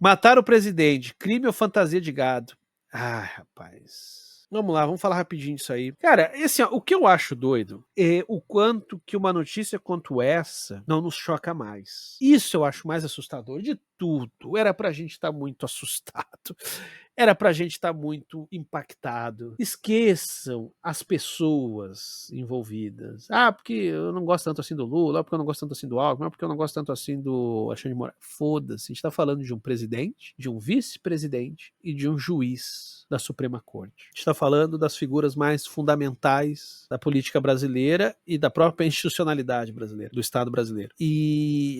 Matar o presidente, crime ou fantasia de gado? Ah, rapaz. Vamos lá, vamos falar rapidinho disso aí. Cara, assim, ó, o que eu acho doido é o quanto que uma notícia quanto essa não nos choca mais. Isso eu acho mais assustador de tudo. Era pra gente estar muito assustado. Era pra gente estar muito impactado. Esqueçam as pessoas envolvidas. Ah, porque eu não gosto tanto assim do Lula, ah, porque eu não gosto tanto assim do Alckmin, ah, porque eu não gosto tanto assim do Alexandre de Moraes. Foda-se, a gente tá falando de um presidente, de um vice-presidente e de um juiz da Suprema Corte. A gente está falando das figuras mais fundamentais da política brasileira e da própria institucionalidade brasileira, do Estado brasileiro. E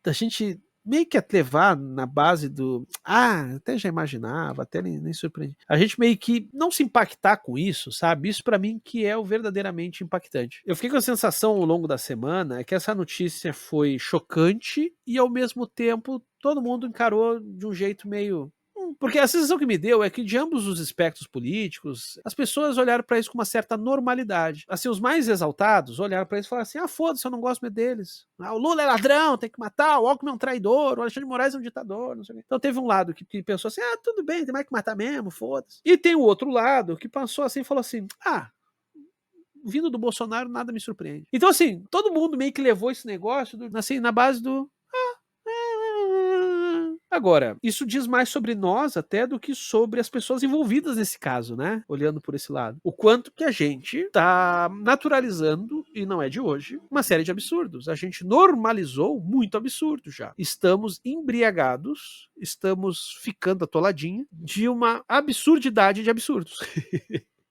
a gente meio que levar na base do até já imaginava, até nem surpreendi. A gente meio que não se impactar com isso, sabe? Isso pra mim que é o verdadeiramente impactante. Eu fiquei com a sensação ao longo da semana que essa notícia foi chocante e ao mesmo tempo todo mundo encarou de um jeito meio porque a sensação que me deu é que de ambos os espectros políticos, as pessoas olharam para isso com uma certa normalidade. Assim, os mais exaltados olharam para isso e falaram assim: ah, foda-se, eu não gosto mais deles. Ah, o Lula é ladrão, tem que matar, o Alckmin é um traidor, o Alexandre de Moraes é um ditador, não sei o quê. Então teve um lado que pensou assim: ah, tudo bem, tem mais que matar mesmo, foda-se. E tem o outro lado que pensou assim e falou assim: ah, vindo do Bolsonaro nada me surpreende. Então assim, todo mundo meio que levou esse negócio assim, na base do agora, isso diz mais sobre nós até do que sobre as pessoas envolvidas nesse caso, né? Olhando por esse lado. O quanto que a gente tá naturalizando, e não é de hoje, uma série de absurdos. A gente normalizou muito absurdo já. Estamos embriagados, estamos ficando atoladinho de uma absurdidade de absurdos.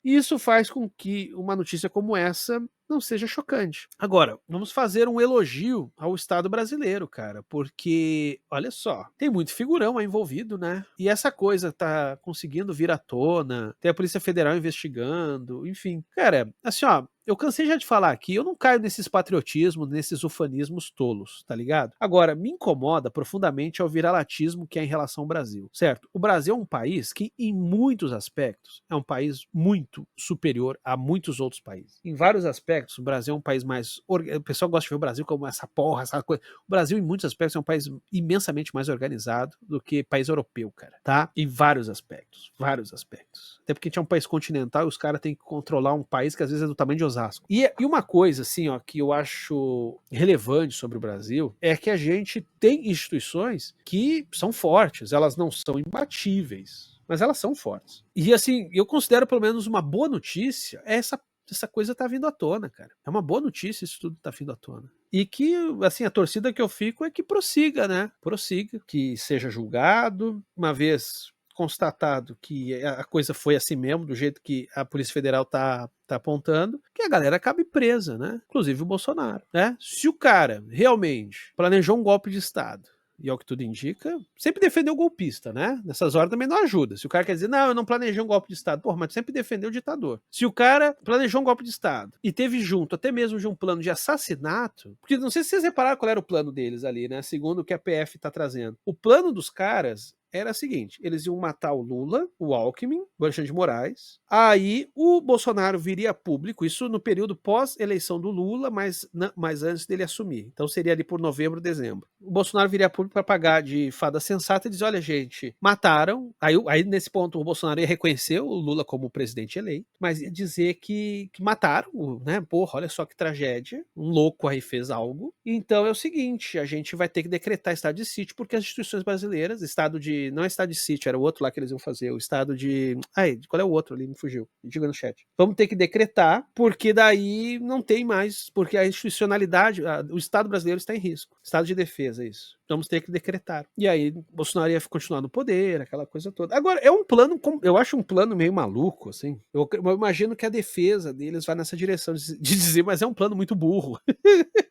Isso faz com que uma notícia como essa não seja chocante. Agora, vamos fazer um elogio ao Estado brasileiro, cara, porque, olha só, tem muito figurão aí envolvido, né? E essa coisa tá conseguindo vir à tona, tem a Polícia Federal investigando, enfim. Cara, assim, ó, eu cansei já de falar aqui, eu não caio nesses patriotismos, nesses ufanismos tolos, tá ligado? Agora, me incomoda profundamente ao viralatismo que é em relação ao Brasil, certo? O Brasil é um país que, em muitos aspectos, é um país muito superior a muitos outros países. Em vários aspectos, o Brasil é um país mais... O pessoal gosta de ver o Brasil como essa porra, essa coisa. O Brasil, em muitos aspectos, é um país imensamente mais organizado do que país europeu, cara, tá? Em vários aspectos, vários aspectos. Até porque a gente é um país continental e os caras têm que controlar um país que às vezes é do tamanho de Osasco. E uma coisa, assim, ó, que eu acho relevante sobre o Brasil é que a gente tem instituições que são fortes, elas não são imbatíveis, mas elas são fortes. E assim, eu considero pelo menos uma boa notícia essa coisa tá vindo à tona, cara. É uma boa notícia isso tudo tá vindo à tona. E que, assim, a torcida que eu fico é que prossiga, né? Prossiga, que seja julgado, uma vez constatado que a coisa foi assim mesmo, do jeito que a Polícia Federal tá apontando, que a galera acabe presa, né? Inclusive o Bolsonaro, né? Se o cara realmente planejou um golpe de Estado, e ao que tudo indica, sempre defendeu o golpista, né? Nessas horas também não ajuda. Se o cara quer dizer, não, eu não planejei um golpe de Estado, porra, mas sempre defendeu o ditador. Se o cara planejou um golpe de Estado e teve junto até mesmo de um plano de assassinato, porque não sei se vocês repararam qual era o plano deles ali, né? Segundo o que a PF tá trazendo. O plano dos caras era o seguinte: eles iam matar o Lula, o Alckmin, o Alexandre de Moraes, aí o Bolsonaro viria a público, isso no período pós-eleição do Lula, mas antes dele assumir. Então seria ali por novembro, dezembro. O Bolsonaro viria a público para pagar de fada sensata e dizer: olha, gente, mataram. Aí nesse ponto o Bolsonaro ia reconhecer o Lula como presidente eleito, mas ia dizer que mataram, né? Porra, olha só que tragédia. Um louco aí fez algo. Então é o seguinte: a gente vai ter que decretar estado de sítio, porque as instituições brasileiras, estado de. Não é estado de sítio, era o outro lá que eles iam fazer, o estado de. Ai, qual é o outro ali? Me fugiu. Diga no chat. Vamos ter que decretar, porque daí não tem mais, porque a institucionalidade, o Estado brasileiro está em risco. Estado de defesa, isso. Vamos ter que decretar. E aí, Bolsonaro ia continuar no poder, aquela coisa toda. Agora, é um plano, eu acho um plano meio maluco, assim. Eu imagino que a defesa deles vai nessa direção de dizer, mas é um plano muito burro.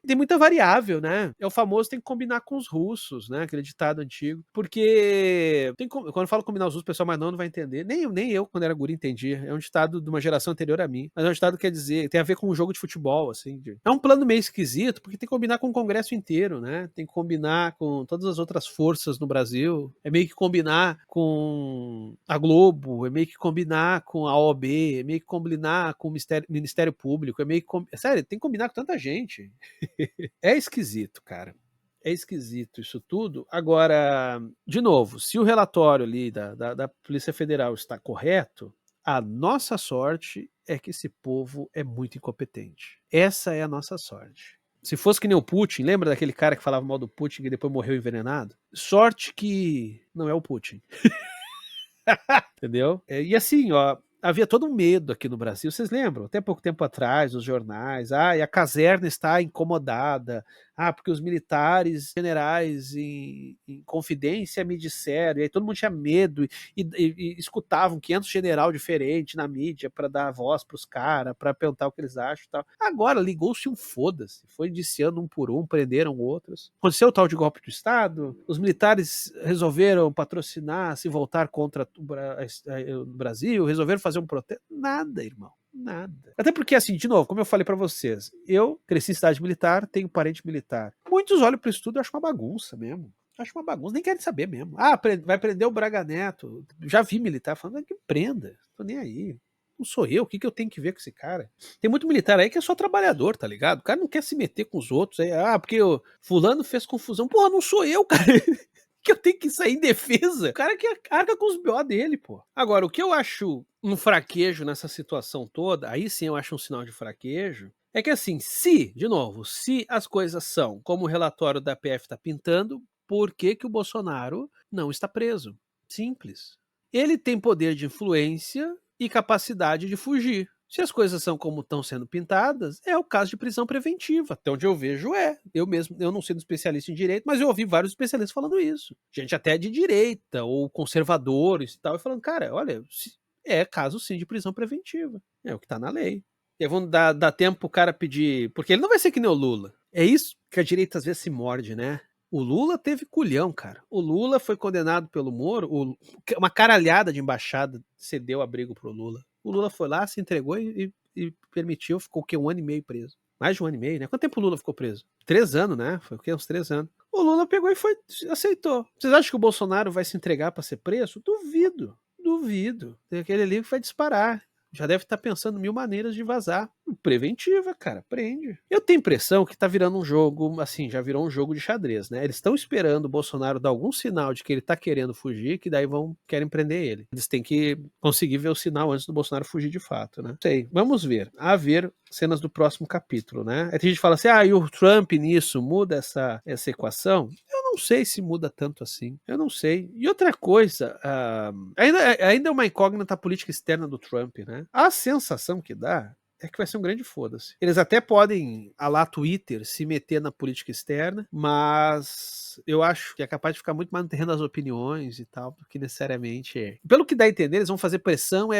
Tem muita variável, né? É o famoso tem que combinar com os russos, né? Aquele ditado antigo. Porque quando eu falo combinar os russos, o pessoal mais não vai entender. Nem eu, quando era guri, entendia. É um ditado de uma geração anterior a mim. Mas é um ditado que quer dizer, tem a ver com um jogo de futebol, assim. É um plano meio esquisito, porque tem que combinar com o Congresso inteiro, né? Tem que combinar com todas as outras forças no Brasil. É meio que combinar com a Globo, é meio que combinar com a OAB, é meio que combinar com o Ministério Público, é meio que... Sério, tem que combinar com tanta gente. É esquisito, cara. é esquisito isso tudo. Agora, de novo, se o relatório ali da Polícia Federal está correto, a nossa sorte é que esse povo é muito incompetente. Essa é a nossa sorte. Se fosse que nem o Putin, lembra daquele cara que falava mal do Putin e depois morreu envenenado? Sorte que não é o Putin. Entendeu? E assim, ó, havia todo um medo aqui no Brasil, vocês lembram? Até pouco tempo atrás, os jornais, e a caserna está incomodada, porque os militares generais em confidência me disseram, e aí todo mundo tinha medo, e escutavam 500 general diferentes na mídia para dar voz para os caras, para perguntar o que eles acham e tal. Agora ligou-se um foda-se, foi indiciando um por um, prenderam outros. Aconteceu o tal de golpe do Estado, os militares resolveram patrocinar, se voltar contra o Brasil, resolveram fazer um protesto. Nada, irmão. Nada. Até porque, assim, de novo, como eu falei pra vocês, eu cresci em cidade militar, tenho parente militar. Muitos olham pro estudo e acham uma bagunça mesmo. Acho uma bagunça, nem querem saber mesmo. Vai prender o Braga Neto. Já vi militar falando que prenda. Tô nem aí. Não sou eu, o que eu tenho que ver com esse cara? Tem muito militar aí que é só trabalhador, tá ligado? O cara não quer se meter com os outros. Aí, porque o fulano fez confusão. Porra, não sou eu, cara. Que eu tenho que sair em defesa. O cara que arca com os BO dele, pô. Agora, o que eu acho um fraquejo nessa situação toda, aí sim eu acho um sinal de fraquejo, é que assim, de novo, se as coisas são como o relatório da PF está pintando, por que o Bolsonaro não está preso? Simples. Ele tem poder de influência e capacidade de fugir. Se as coisas são como estão sendo pintadas, é o caso de prisão preventiva. Até onde eu vejo Eu mesmo, eu não sou especialista em direito, mas eu ouvi vários especialistas falando isso. Gente até de direita, ou conservadores e tal, e falando, cara, olha, é caso sim de prisão preventiva. É o que tá na lei. E aí vão dar tempo pro cara pedir, porque ele não vai ser que nem o Lula. É isso que a direita às vezes se morde, né? O Lula teve culhão, cara. O Lula foi condenado pelo Moro, uma caralhada de embaixada cedeu abrigo pro Lula. O Lula foi lá, se entregou e permitiu, ficou o quê? 1 ano e meio preso. Mais de 1 ano e meio, né? Quanto tempo o Lula ficou preso? 3 anos, né? Foi o quê? Uns 3 anos. O Lula pegou e aceitou. Vocês acham que o Bolsonaro vai se entregar para ser preso? Duvido. Duvido. Tem aquele ali que vai disparar. Já deve estar pensando 1000 maneiras de vazar. Preventiva, cara, prende. Eu tenho a impressão que tá virando um jogo, assim, já virou um jogo de xadrez, né? Eles estão esperando o Bolsonaro dar algum sinal de que ele tá querendo fugir, que daí querem prender ele. Eles têm que conseguir ver o sinal antes do Bolsonaro fugir de fato, né? Não sei, vamos ver. A ver cenas do próximo capítulo, né? Aí tem gente que fala assim, e o Trump nisso muda essa equação? Eu não sei se muda tanto assim. Eu não sei. E outra coisa, ainda é uma incógnita política externa do Trump, né? A sensação que dá é que vai ser um grande foda-se. Eles até podem, a lá Twitter, se meter na política externa, mas eu acho que é capaz de ficar muito mais no terreno das opiniões e tal, do que necessariamente é. Pelo que dá a entender, eles vão fazer pressão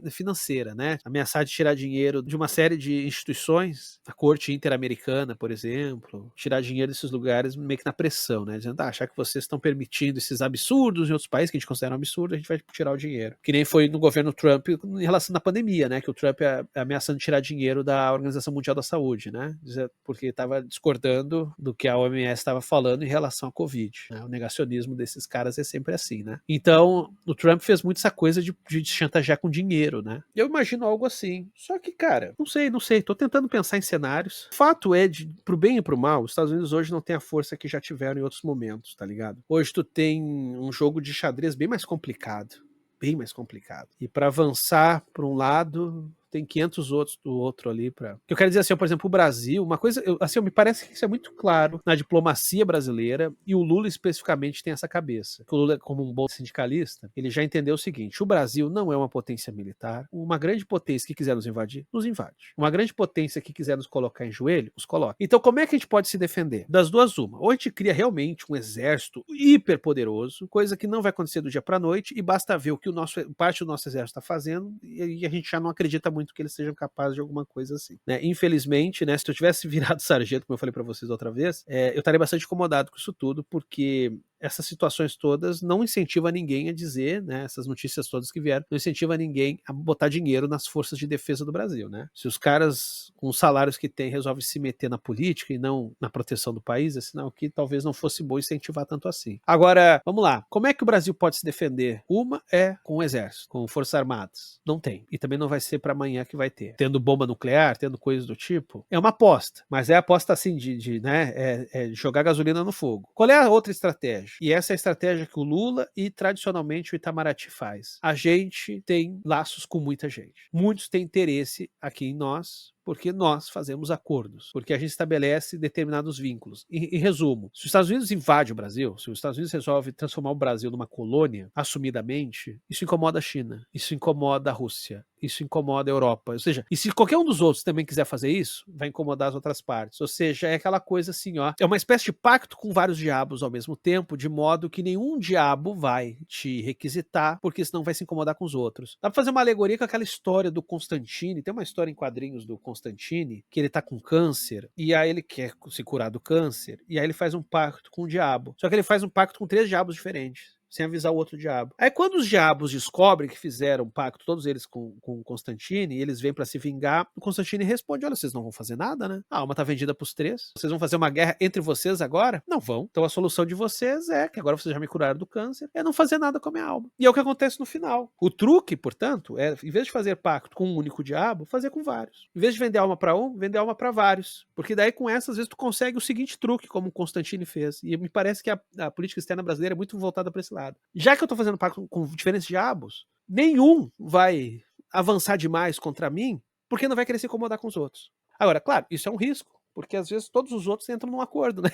financeira, né? Ameaçar de tirar dinheiro de uma série de instituições, a Corte Interamericana, por exemplo, tirar dinheiro desses lugares meio que na pressão, né? Dizendo, achar que vocês estão permitindo esses absurdos em outros países que a gente considera um absurdo, a gente vai tirar o dinheiro. Que nem foi no governo Trump em relação à pandemia, né? Que o Trump ameaçando tirar dinheiro da Organização Mundial da Saúde, né? Porque estava discordando do que a OMS estava falando em relação à Covid. Né? O negacionismo desses caras é sempre assim, né? Então, o Trump fez muito essa coisa de chantagear com dinheiro, né? Eu imagino algo assim. Só que, cara, não sei. Tô tentando pensar em cenários. O fato é, pro bem e pro mal, os Estados Unidos hoje não tem a força que já tiveram em outros momentos, tá ligado? Hoje tu tem um jogo de xadrez bem mais complicado. Bem mais complicado. E para avançar para um lado, tem 500 outros do outro ali para. Eu quero dizer assim, por exemplo, o Brasil, uma coisa, assim, me parece que isso é muito claro na diplomacia brasileira e o Lula especificamente tem essa cabeça. O Lula, como um bom sindicalista, ele já entendeu o seguinte: o Brasil não é uma potência militar, uma grande potência que quiser nos invadir, nos invade. Uma grande potência que quiser nos colocar em joelho, os coloca. Então, como é que a gente pode se defender? Das duas, uma. Ou a gente cria realmente um exército hiper poderoso, coisa que não vai acontecer do dia para noite, e basta ver o que parte do nosso exército está fazendo, e a gente já não acredita muito que eles sejam capazes de alguma coisa assim. Né? Infelizmente, né, se eu tivesse virado sargento, como eu falei para vocês outra vez, eu estaria bastante incomodado com isso tudo, porque essas situações todas não incentiva ninguém a dizer, né, essas notícias todas que vieram, não incentiva ninguém a botar dinheiro nas forças de defesa do Brasil, né? Se os caras com os salários que têm resolvem se meter na política e não na proteção do país, é sinal que talvez não fosse bom incentivar tanto assim. Agora, vamos lá, como é que o Brasil pode se defender? Uma é com o exército, com forças armadas. Não tem. E também não vai ser para amanhã que vai ter. Tendo bomba nuclear, tendo coisas do tipo, é uma aposta. Mas é aposta assim né, jogar gasolina no fogo. Qual é a outra estratégia? E essa é a estratégia que o Lula e tradicionalmente o Itamaraty faz. A gente tem laços com muita gente. Muitos têm interesse aqui em nós, porque nós fazemos acordos, porque a gente estabelece determinados vínculos. Em resumo, se os Estados Unidos invadem o Brasil, se os Estados Unidos resolvem transformar o Brasil numa colônia, assumidamente, isso incomoda a China, isso incomoda a Rússia, isso incomoda a Europa. Ou seja, e se qualquer um dos outros também quiser fazer isso, vai incomodar as outras partes. Ou seja, é aquela coisa assim, ó, é uma espécie de pacto com vários diabos ao mesmo tempo, de modo que nenhum diabo vai te requisitar, porque senão vai se incomodar com os outros. Dá pra fazer uma alegoria com aquela história do Constantine, tem uma história em quadrinhos do Constantine, que ele tá com câncer, e aí ele quer se curar do câncer, e aí ele faz um pacto com o diabo. Só que ele faz um pacto com 3 diabos diferentes, sem avisar o outro diabo. Aí quando os diabos descobrem que fizeram um pacto, todos eles com o Constantine, e eles vêm pra se vingar, o Constantine responde, olha, vocês não vão fazer nada, né? A alma tá vendida pros 3, vocês vão fazer uma guerra entre vocês agora? Não vão. Então a solução de vocês é, que agora vocês já me curaram do câncer, é não fazer nada com a minha alma. E é o que acontece no final. O truque, portanto, é, em vez de fazer pacto com um único diabo, fazer com vários. Em vez de vender alma pra um, vender alma pra vários. Porque daí com essas, às vezes tu consegue o seguinte truque, como o Constantine fez. E me parece que a política externa brasileira é muito voltada pra esse lado. Já que eu tô fazendo pacto com diferentes diabos, nenhum vai avançar demais contra mim, porque não vai querer se incomodar com os outros. Agora, claro, isso é um risco, porque às vezes todos os outros entram num acordo, né?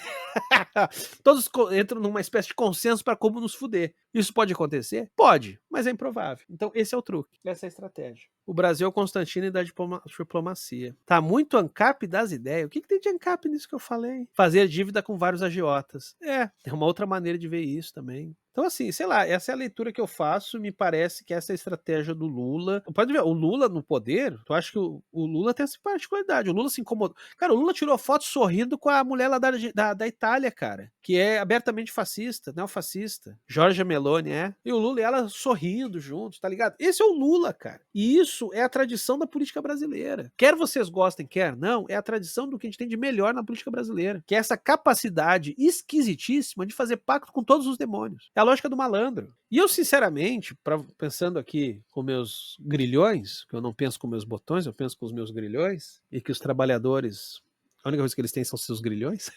Todos entram numa espécie de consenso para como nos fuder. Isso pode acontecer? Pode, mas é improvável. Então esse é o truque, essa é a estratégia. O Brasil é o Constantine da diplomacia. Tá muito ANCAP das ideias. O que tem de ANCAP nisso que eu falei? Fazer dívida com vários agiotas. É uma outra maneira de ver isso também. Então, assim, sei lá, essa é a leitura que eu faço, me parece que essa é a estratégia do Lula. Pode ver, o Lula no poder, tu acha que o Lula tem essa particularidade, o Lula se incomodou. Cara, o Lula tirou foto sorrindo com a mulher lá da Itália, cara, que é abertamente fascista, neofascista, Giorgia Meloni, e o Lula e ela sorrindo juntos, tá ligado? Esse é o Lula, cara, e isso é a tradição da política brasileira. Quer vocês gostem, quer não, é a tradição do que a gente tem de melhor na política brasileira, que é essa capacidade esquisitíssima de fazer pacto com todos os demônios. É a lógica do malandro. E eu, sinceramente, pensando aqui com meus grilhões, que eu não penso com meus botões, eu penso com os meus grilhões, e que os trabalhadores, a única coisa que eles têm são seus grilhões,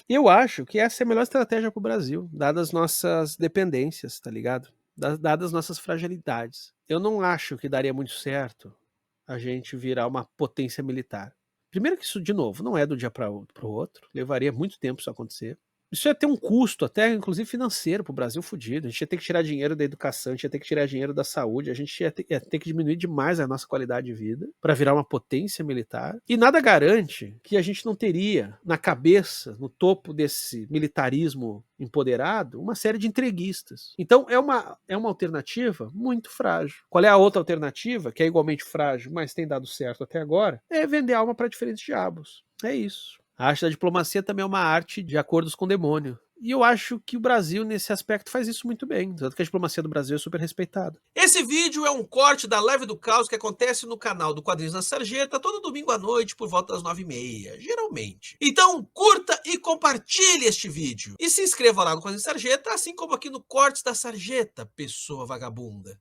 eu acho que essa é a melhor estratégia para o Brasil, dadas nossas dependências, tá ligado? Dadas nossas fragilidades. Eu não acho que daria muito certo a gente virar uma potência militar. Primeiro que isso, de novo, não é do dia para o outro, levaria muito tempo isso acontecer. Isso ia ter um custo, até inclusive financeiro, para o Brasil fudido. A gente ia ter que tirar dinheiro da educação, a gente ia ter que tirar dinheiro da saúde, a gente ia ter que diminuir demais a nossa qualidade de vida para virar uma potência militar. E nada garante que a gente não teria na cabeça, no topo desse militarismo empoderado, uma série de entreguistas. Então é uma alternativa muito frágil. Qual é a outra alternativa, que é igualmente frágil, mas tem dado certo até agora? É vender alma para diferentes diabos. É isso. A arte da diplomacia também é uma arte de acordos com o demônio. E eu acho que o Brasil, nesse aspecto, faz isso muito bem. Tanto que a diplomacia do Brasil é super respeitada. Esse vídeo é um corte da Live do Caos que acontece no canal do Quadrinhos na Sarjeta todo domingo à noite por volta das 9h30, geralmente. Então curta e compartilhe este vídeo. E se inscreva lá no Quadrinhos da Sarjeta, assim como aqui no Cortes da Sarjeta, pessoa vagabunda.